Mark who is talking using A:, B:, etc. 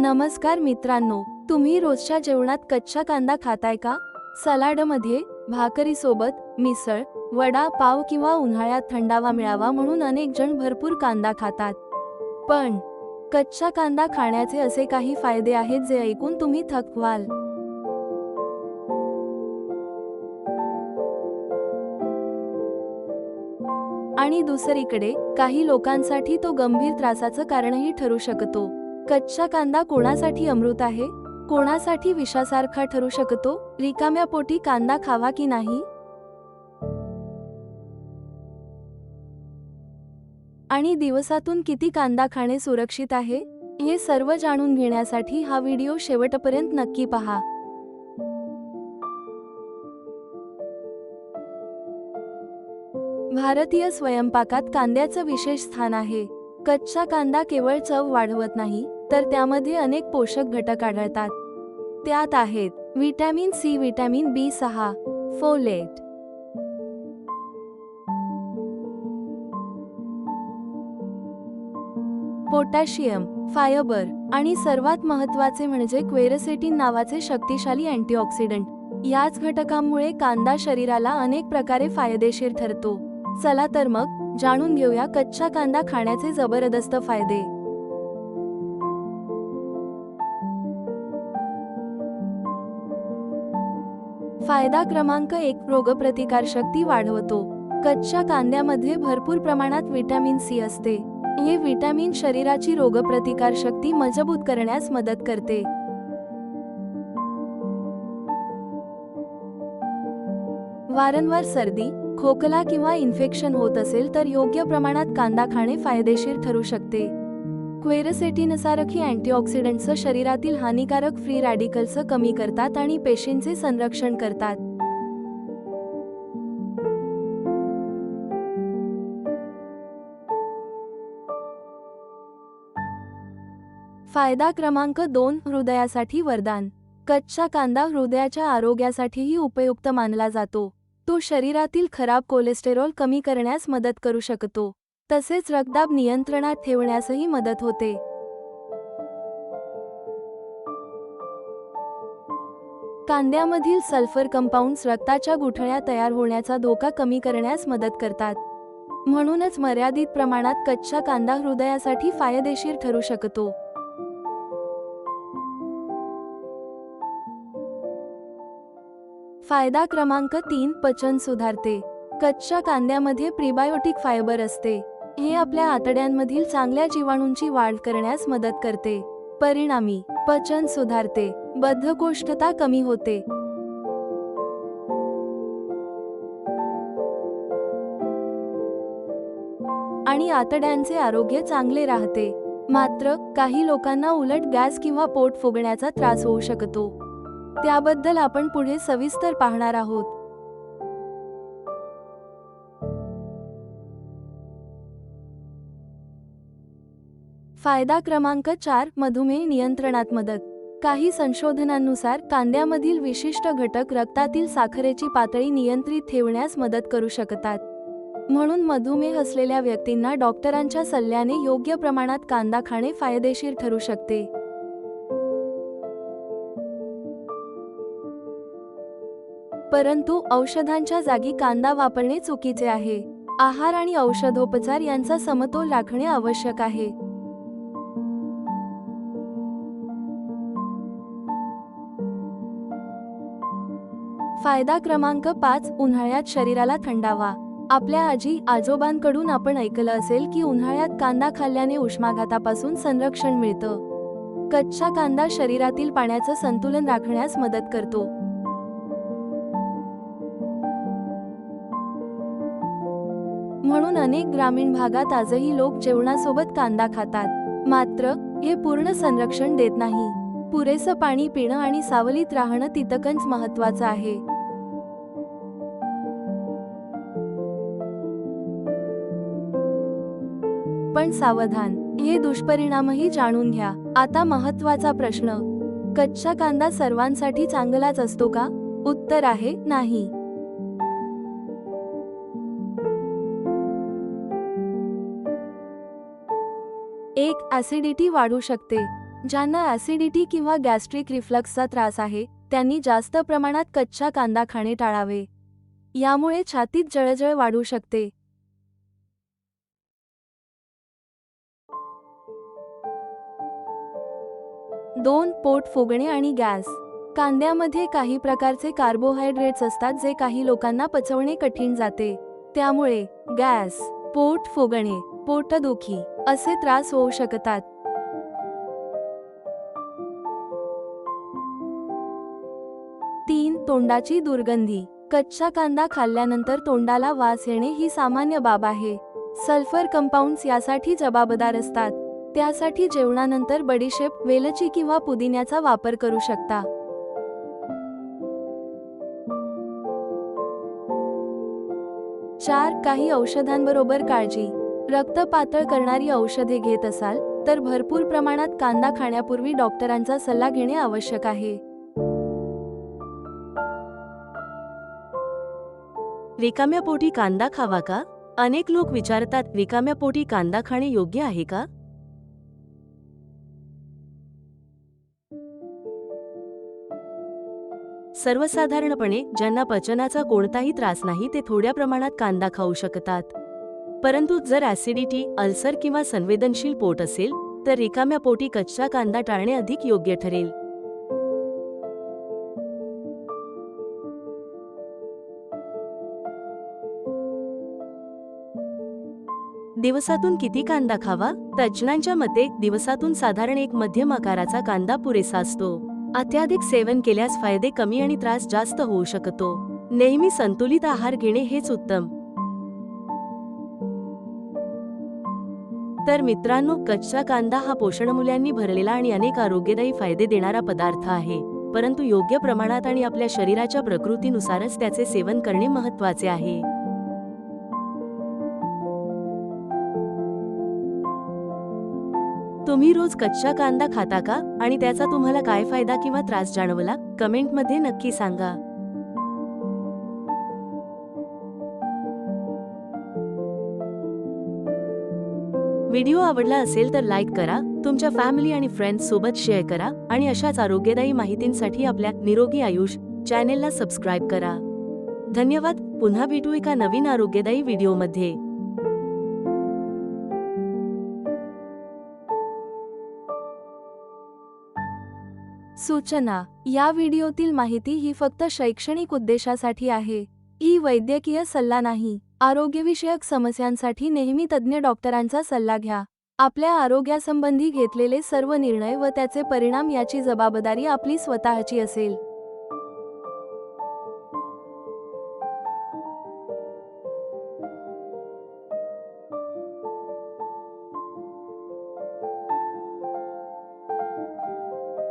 A: नमस्कार मित्रांनो, तुम्ही रोजच्या जेवणात कच्चा कांदा खाताय का? सलाडमध्ये, भाकरीसोबत, मिसळ, वडा पाव किंवा उन्हाळ्यात थंडावा मिळावा म्हणून अनेक जण भरपूर कांदा खातात. पण कच्चा कांदा खाण्याचे असे काही फायदे आहेत जे ऐकून तुम्ही थक्क व्हाल. आणि दुसरीकडे काही लोकांसाठी तो गंभीर त्रासाचं कारणही ठरू शकतो. कच्चा कांदा कोणासाठी अमृत आहे, कोणासाठी विषासारखा ठरू शकतो? रिकाम्या पोटी कांदा खावा की नाही? आणि दिवसातून किती कांदा खाणे सुरक्षित आहे, हे सर्व जाणून घेण्यासाठी हा व्हिडिओ शेवटपर्यंत नक्की पहा. भारतीय स्वयंपाकात कांद्याचं विशेष स्थान आहे. कच्चा कांदा केवळ चव वाढवत नाही, तर त्यामध्ये अनेक पोषक घटक आढळतात. त्यात आहेत व्हिटॅमिन सी, व्हिटॅमिन बी6, फोलेट, पोटॅशियम, फायबर आणि सर्वात महत्त्वाचे म्हणजे क्वेरसेटिन नावाचे शक्तिशाली अँटीऑक्सिडंट. याच घटकांमुळे कांदा शरीराला अनेक प्रकारे फायदेशीर ठरतो. चला तर मग जाणून घेऊया कच्चा कांदा खाण्याचे जबरदस्त फायदे. फायदा क्रमांक 1, रोगप्रतिकारशक्ती वाढवतो. कच्च्या कांद्यामध्ये भरपूर प्रमाणात व्हिटॅमिन सी असते. हे व्हिटॅमिन शरीराची रोगप्रतिकारशक्ती मजबूत करण्यास मदत करते. वारंवार सर्दी, खोकला किंवा इन्फेक्शन होत असेल तर योग्य प्रमाणात कांदा खाणे फायदेशीर ठरू शकते. क्वेरसेटिनसारखी अँटीऑक्सिडंट्स शरीरातील हानिकारक फ्री रॅडिकल्स कमी करतात आणि पेशींचे संरक्षण करतात. फायदा क्रमांक 2, हृदयासाठी वरदान. कच्चा कांदा हृदयाच्या आरोग्यासाठीही उपयुक्त मानला जातो. तो शरीरातील खराब कोलेस्टेरॉल कमी करण्यास मदत करू शकतो. तसेच रक्तदाब नियंत्रणात ठेवण्यासही मदत होते. कांद्यामधील सल्फर कंपाऊंड्स रक्ताच्या गुठळ्या तयार होण्याचा धोका कमी करण्यास मदत करतात. म्हणूनच मर्यादित प्रमाणात कच्चा कांदा हृदयासाठी फायदेशीर ठरू शकतो. फायदा क्रमांक 3, पचन सुधारते. कच्च्या कांद्यामध्ये प्रीबायोटिक फायबर असते. हे आपल्या आतड्यांमधील चांगल्या जीवाणूंची वाढ करण्यास मदत करते. परिणामी पचन सुधारते, बद्धकोष्ठता कमी होते. आणि आतड्यांचे आरोग्य चांगले राहते. मात्र काही लोकांना उलट गॅस किंवा पोट फुगण्याचा त्रास होऊ शकतो. त्याबद्दल आपण पुढे सविस्तर पाहणार आहोत. फायदा क्रमांक 4, मधुमेह नियंत्रणात मदत. काही संशोधनांनुसार कांद्यामधील विशिष्ट घटक रक्तातील साखरेची पातळी नियंत्रित ठेवण्यास मदत करू शकतात. म्हणून मधुमेह असलेल्या व्यक्तींना डॉक्टरांच्या सल्ल्याने योग्य प्रमाणात कांदा खाणे फायदेशीर ठरू शकते. परंतु औषधांच्या जागी कांदा वापरणे चुकीचे आहे. आहार आणि औषधोपचार यांचा समतोल राखणे आवश्यक आहे. फायदा क्रमांक 5, उन्हाळ्यात शरीराला थंडावा. आपल्या आजी आजोबांकडून आपण ऐकलं असेल की उन्हाळ्यात कांदा खाल्ल्याने उष्माघातापासून संरक्षण मिळतं. कच्चा कांदा शरीरातील पाण्याचं संतुलन राखण्यास मदत करतो. म्हणून अनेक ग्रामीण भागात आजही लोक जेवणासोबत कांदा खातात. मात्र हे पूर्ण संरक्षण देत नाही. पुरेसं पाणी पिणं आणि सावलीत राहणं तितकंच महत्त्वाचं आहे. पण सावधान, हे दुष्परिणामही जाणून घ्या. आता महत्त्वाचा प्रश्न, कच्चा कांदा सर्वांसाठी चांगलाच असतो का? उत्तर आहे नाही. 1. ॲसिडिटी वाढू शकते. ज्यांना ॲसिडिटी किंवा गॅस्ट्रिक रिफ्लक्सचा त्रास आहे त्यांनी जास्त प्रमाणात कच्चा कांदा खाणे टाळावे. यामुळे छातीत जळजळ वाढू शकते. 2. पोट फुगणे आणि गॅस. कांद्यामध्ये काही प्रकारचे कार्बोहायड्रेट्स असतात जे काही लोकांना पचवणे कठीण जाते. त्यामुळे गॅस, पोट फुगणे, पोटदुखी असे त्रास होऊ शकतात. 3. तोंडाची दुर्गंधी. कच्चा कांदा खाल्ल्यानंतर तोंडाला वास येणे ही सामान्य बाब आहे. सल्फर कंपाऊंड्स यासाठी जबाबदार असतात. त्यासाठी जेवणानंतर बडीशेप, वेलची किंवा पुदिन्याचा वापर करू शकता. 4. काही औषधांबरोबर काळजी. रक्त पातळ करणारी औषधे घेत असाल तर भरपूर प्रमाणात कांदा खाण्यापूर्वी डॉक्टरांचा सल्ला घेणे आवश्यक आहे.
B: रिकाम्या पोटी कांदा खावा का? अनेक लोक विचारतात, रिकाम्या पोटी कांदा खाणे योग्य आहे का? सर्वसाधारणपणे ज्यांना पचनाचा कोणताही त्रास नाही ते थोड्या प्रमाणात कांदा खाऊ शकतात. परंतु जर ॲसिडिटी, अल्सर किंवा संवेदनशील पोट असेल तर रिकाम्या पोटी कच्चा कांदा टाळणे अधिक योग्य ठरेल. दिवसातून किती कांदा खावा? तज्ज्ञांच्या मते दिवसातून साधारण एक मध्यम आकाराचा कांदा पुरेसा असतो. अत्याधिक सेवन केल्यास फायदे कमी आणि त्रास जास्त होऊ शकतो. नेहमी संतुलित आहार घेणे हेच उत्तम. तर मित्रांनो, कच्चा कांदा हा पोषणमूल्यांनी भरलेला आणि अनेक आरोग्यदायी फायदे देणारा पदार्थ आहे. परंतु योग्य प्रमाणात आणि आपल्या शरीराच्या प्रकृतीनुसारच त्याचे सेवन करणे महत्त्वाचे आहे. तुम्ही रोज कच्चा कांदा खाता का आणि त्याचा तुम्हाला काय फायदा किंवा त्रास जाणवला? कमेंटमध्ये नक्की सांगा. व्हिडिओ आवडला असेल तर लाईक करा, तुमच्या फॅमिली आणि फ्रेंड्स सोबत शेअर करा आणि अशाच आरोग्यदायी माहितींसाठी आपल्या निरोगी आयुष चॅनेलला सबस्क्राईब करा. धन्यवाद. पुन्हा भेटू एका नवीन आरोग्यदायी व्हिडिओमध्ये.
A: सूचना: या व्हिडिओतील माहिती ही फक्त शैक्षणिक उद्देशासाठी आहे. ही वैद्यकीय सल्ला नाही. आरोग्यविषयक समस्यांसाठी नेहमी तज्ज्ञ डॉक्टरांचा सल्ला घ्या. आपल्या आरोग्यासंबंधी घेतलेले सर्व निर्णय व त्याचे परिणाम याची जबाबदारी आपली स्वतःची असेल.